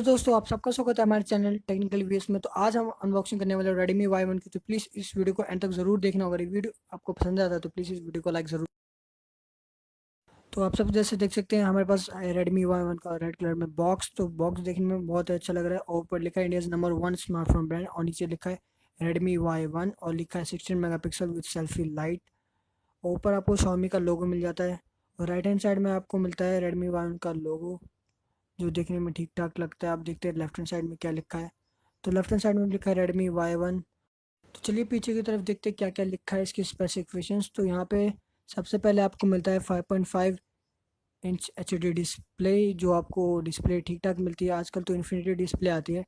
Hello दोस्तों, आप सबका स्वागत है हमारे चैनल टेक्निकल व्यूज में। तो आज हम अनबॉक्सिंग करने वाले रेडमी Y1 की। तो प्लीज़ इस वीडियो को एंड तक जरूर देखना होगा। अगर वीडियो आपको पसंद आता है तो प्लीज़ इस वीडियो को लाइक जरूर। तो आप सब जैसे देख सकते हैं हमारे पास रेडमी Y1 का रेड कलर में बॉक्स। तो बॉक्स देखने में बहुत अच्छा लग रहा है और ऊपर लिखा है इंडिया नंबर 1 स्मार्टफोन ब्रांड और नीचे लिखा है रेडमी Y1 और लिखा है 16 मेगापिक्सल विद सेल्फी लाइट। और ऊपर आपको Xiaomi का लोगो मिल जाता है और राइट हैंड साइड में आपको मिलता है रेडमी Y1 का लोगो, जो देखने में ठीक ठाक लगता है। आप देखते हैं लेफ्ट हैंड साइड में क्या लिखा है। तो लेफ्ट हैंड साइड में लिखा है रेडमी Y1। तो चलिए पीछे की तरफ देखते हैं क्या क्या लिखा है इसकी स्पेसिफिकेशंस। तो यहाँ पे सबसे पहले आपको मिलता है 5.5 इंच HD डिस्प्ले, जो आपको डिस्प्ले ठीक ठाक मिलती है। आजकल तो इन्फिनिटी डिस्प्ले आती है।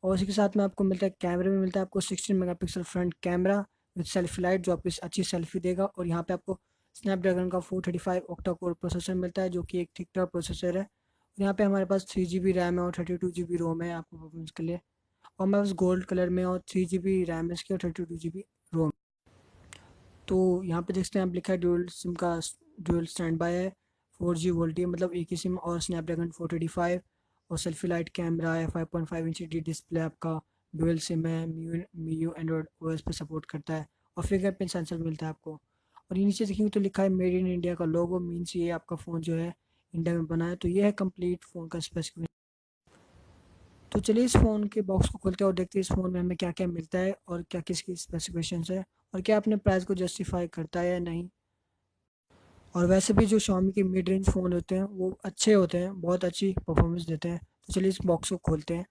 और इसी के साथ में आपको मिलता है कैमरे में मिलता है आपको 16 megapixel front camera with selfie light, जो आपको अच्छी सेल्फी देगा। और यहाँ पे आपको स्नैपड्रैगन का 435 ऑक्टा कोर प्रोसेसर मिलता है, जो कि एक ठीक ठाक प्रोसेसर है। यहाँ पे हमारे पास 3 GB रैम है और 32 GB रोम है आपको परफॉर्मेंस के लिए। और मैं बस गोल्ड कलर में और 3 GB रैम है इसकी और 32 GB रोम। तो यहाँ पे देखते हैं आप लिखा है ड्यूल सिम का ड्यूल स्टैंड बाय है। 4G वोल्टी मतलब एक ही सिम और स्नैपड्रैगन 435 और सेल्फी लाइट कैमरा है। 5.5 इंच डी डिस्प्ले आपका ड्यूल सिम है। MIUI एंड्रॉइड OS पे सपोर्ट करता है और फिंगरप्रिंट सेंसर मिलता है आपको। और ये नीचे देखेंगे तो लिखा है मेड इन इंडिया का लोगो, मीन्स ये आपका फ़ोन जो है इंडिया में बना है। तो ये है कंप्लीट फ़ोन का स्पेसिफिकेशन। तो चलिए इस फ़ोन के बॉक्स को खोलते हैं और देखते हैं इस फ़ोन में हमें क्या क्या मिलता है और क्या किसकी स्पेसिफिकेशंस है और क्या अपने प्राइस को जस्टिफाई करता है या नहीं। और वैसे भी जो Xiaomi के मिड रेंज फ़ोन होते हैं वो अच्छे होते हैं, बहुत अच्छी परफॉर्मेंस देते हैं। तो चलिए इस बॉक्स को खोलते हैं।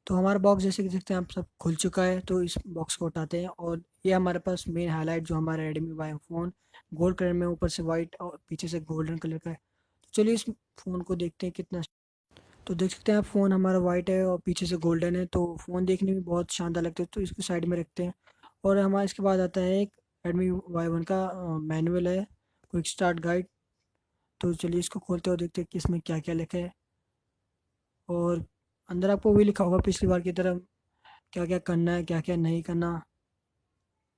तो हमारा बॉक्स जैसे कि देखते हैं आप सब खुल चुका है। तो इस बॉक्स को उठाते हैं और ये हमारे पास मेन हाईलाइट जो हमारा Redmi Y phone gold colour में, ऊपर से वाइट और पीछे से गोल्डन कलर का है। तो चलिए इस फ़ोन को देखते हैं कितना। तो देख सकते हैं आप फ़ोन हमारा वाइट है और पीछे से गोल्डन है, तो फ़ोन देखने में बहुत शानदार लगता है। तो इसको साइड में रखते हैं और हमारा इसके बाद आता है एक रेडमी Y1 का मैनुअल है, क्विक स्टार्ट गाइड। तो चलिए इसको खोलते हैं और देखते हैं कि इसमें क्या क्या लिखा है। और अंदर आपको वही लिखा होगा पिछली बार की तरह, क्या क्या करना है क्या क्या नहीं करना।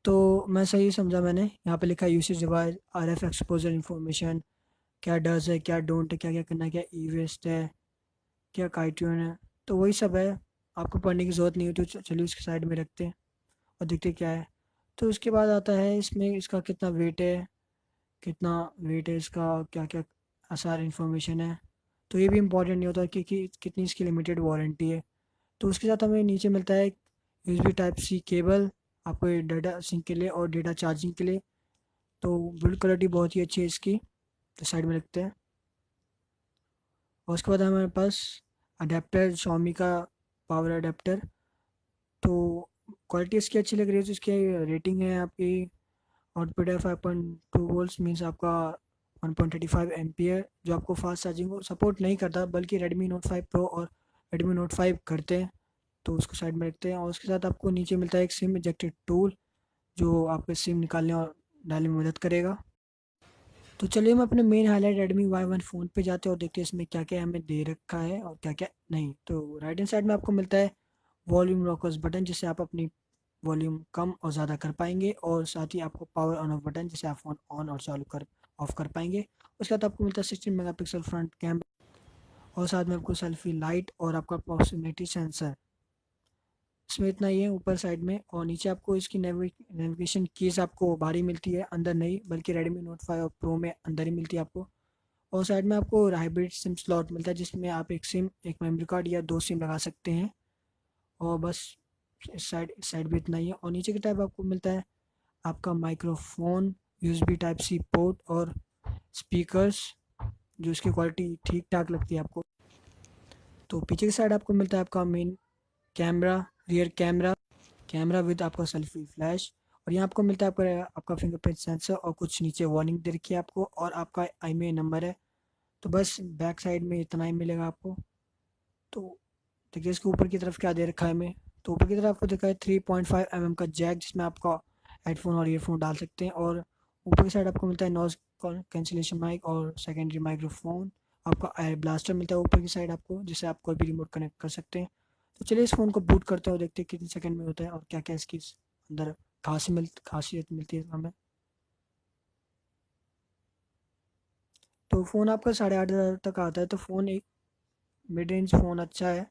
तो मैं सही समझा मैंने, यहाँ पे लिखा है usage device, RF exposure information, क्या डज है क्या डोंट है, क्या क्या करना है, क्या ई वेस्ट है, क्या काइट्यून है। तो वही सब है, आपको पढ़ने की ज़रूरत नहीं है। तो चलिए उसके साइड में रखते हैं और देखते हैं क्या है। तो उसके बाद आता है इसमें इसका कितना वेट है, कितना वेट है इसका, क्या क्या सारी इन्फॉर्मेशन है। तो ये भी इम्पोर्टेंट नहीं होता कि कितनी इसकी लिमिटेड वारंटी है। तो उसके साथ हमें नीचे मिलता है USB टाइप सी केबल, आपको डाटा सिंक के लिए और डेटा चार्जिंग के लिए। तो बिल्ड क्वालिटी बहुत ही अच्छी है इसकी। तो साइड में रखते हैं। और उसके बाद हमारे पास अडेप्टर Xiaomi का पावर अडेप्टर। तो क्वालिटी इसकी अच्छी लग रही है। तो इसकी रेटिंग है आपकी आउटपुट है 5.2 वोल्ट्स, मीन्स आपका 1.35 एम्पियर, जो आपको फास्ट चार्जिंग को सपोर्ट नहीं करता, बल्कि Redmi Note 5 Pro और Redmi Note 5 करते हैं। तो उसको साइड में रखते हैं। और उसके साथ आपको नीचे मिलता है एक सिम इजेक्टेड टूल, जो आपके सिम निकालने और डालने में मदद करेगा। तो चलिए हम अपने main highlight Redmi Y1 phone पे जाते हैं और देखते हैं इसमें क्या क्या हमें दे रखा है और क्या क्या नहीं। तो राइट हैंड साइड में आपको मिलता है वॉल्यूम रॉकर्स बटन, जिससे आप अपनी वॉल्यूम कम और ज़्यादा कर पाएंगे। और साथ ही आपको पावर ऑन ऑफ बटन, जिससे आप फ़ोन ऑन और चालू कर ऑफ कर पाएंगे। उसके बाद आपको मिलता है 16 मेगापिक्सल फ्रंट कैमरा और साथ में आपको सेल्फी लाइट और आपका प्रॉक्सिमिटी सेंसर। इसमें इतना ही है ऊपर साइड में। और नीचे आपको इसकी नेविगेशन कीज़ आपको बाहरी मिलती है, अंदर नहीं, बल्कि Redmi Note 5 और Pro में अंदर ही मिलती है आपको। और साइड में आपको हाइब्रिड सिम स्लॉट मिलता है, जिसमें आप एक सिम, एक मेमोरी कार्ड या 2 सिम लगा सकते हैं। और बस इस साइड भी इतना ही है। और नीचे की टाइप आपको मिलता है आपका microphone, USB type C port और स्पीकर्स, जो इसकी क्वालिटी ठीक ठाक लगती है आपको। तो पीछे की साइड आपको मिलता है आपका main camera, rear camera, camera with आपका सेल्फी फ्लैश। और यहाँ आपको मिलता है आपका आपका फिंगरप्रिंट सेंसर और कुछ नीचे वार्निंग दे रखी है आपको, और आपका IMEI नंबर है। तो बस बैक साइड में इतना ही मिलेगा आपको। तो देखिए इसके ऊपर की तरफ क्या दे रखा है हमें। तो ऊपर की तरफ आपको देखा है 3.5 mm का जैक, जिसमें आपका हेडफोन और ईयरफोन डाल सकते हैं। और ऊपर की साइड आपको मिलता है नॉइस कैंसिलेशन माइक और सेकेंडरी माइक्रोफोन। आपका एयर ब्लास्टर मिलता है ऊपर की साइड आपको, जिससे आप कोई भी रिमोट कनेक्ट कर सकते हैं। तो चलिए इस फ़ोन को बूट करते हैं और देखते हैं कितने सेकंड में होता है और क्या क्या इसकी अंदर खासियत मिलती है हमें। तो फ़ोन आपका 8,500 तक आता है, तो फ़ोन एक मिड रेंज फ़ोन अच्छा है।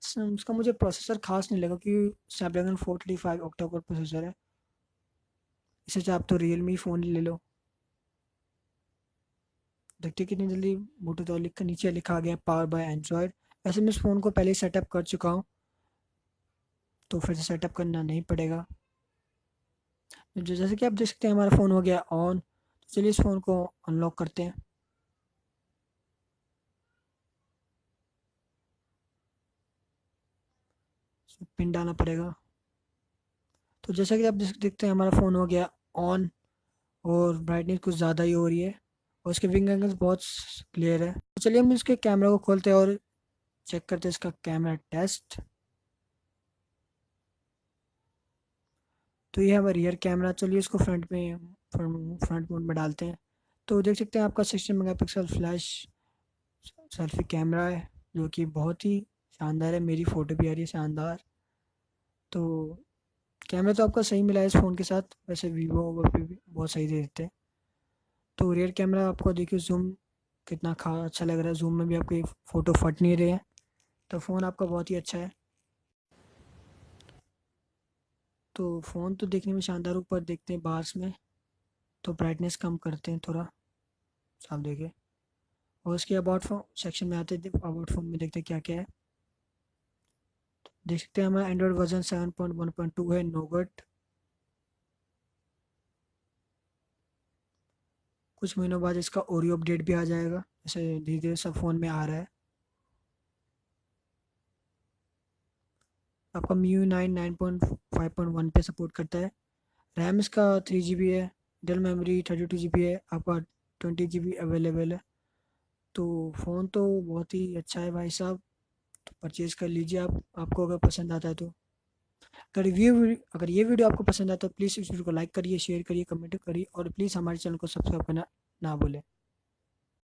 उसका मुझे प्रोसेसर खास नहीं लगा कि स्नैपड्रैगन 435 ऑक्टा कोर प्रोसेसर है। इससे अच्छा आप तो रियलमी फ़ोन ही ले लो। देखते कितनी जल्दी ब्लूटूथ और लिख नीचे लिखा गया पावर बाय एंड्रॉयड। वैसे मैं इस फ़ोन को पहले ही सेटअप कर चुका हूँ, तो फिर से सेटअप करना नहीं पड़ेगा। जैसे कि आप देख सकते हैं हमारा फ़ोन हो गया ऑन। तो चलिए इस फ़ोन को अनलॉक करते हैं। पिन डालना पड़ेगा। तो जैसा कि आप देखते हैं हमारा फ़ोन हो गया ऑन, और ब्राइटनेस कुछ ज़्यादा ही हो रही है, और इसके विंग एंगल्स बहुत क्लियर है। तो चलिए हम इसके कैमरा को खोलते हैं और चेक करते हैं इसका कैमरा टेस्ट। तो ये है हमारा रियर कैमरा। चलिए इसको फ्रंट मोड में डालते हैं। तो देख सकते हैं आपका 16 मेगापिक्सल फ्लैश सेल्फी कैमरा है, जो कि बहुत ही शानदार है। मेरी फ़ोटो भी आ रही है शानदार। तो कैमरा तो आपका सही मिला है इस फ़ोन के साथ। वैसे वीवो पे भी बहुत सही दे देते हैं। तो रियर कैमरा आपको देखिए जूम कितना खा अच्छा लग रहा है। जूम में भी आपकी फ़ोटो फट नहीं रही है। तो फ़ोन आपका बहुत ही अच्छा है। तो फ़ोन तो देखने में शानदार, ऊपर देखते हैं बार्स में। तो ब्राइटनेस कम करते हैं थोड़ा, साफ देखे। और उसके अबाउट फोन सेक्शन में आते हैं। अबाउट फोन में देखते हैं क्या क्या है। देख सकते हैं हमारा एंड्रॉइड वर्जन 7.1.2 है, नोगट। कुछ महीनों बाद इसका ओरियो अपडेट भी आ जाएगा, जैसे धीरे धीरे सब फ़ोन में आ रहा है। आपका MIUI 9.5.1 पे सपोर्ट करता है। रैम इसका 3 GB है। इंटरनल मेमोरी 32 GB है। आपका 20 GB अवेलेबल है। तो फ़ोन तो बहुत ही अच्छा है भाई साहब। तो परचेज़ कर लीजिए आप, आपको अगर पसंद आता है तो। अगर ये वीडियो आपको पसंद आता है तो प्लीज़ इस वीडियो को लाइक करिए, शेयर करिए, कमेंट करिए, और प्लीज़ हमारे चैनल को सब्सक्राइब करना ना भूलें।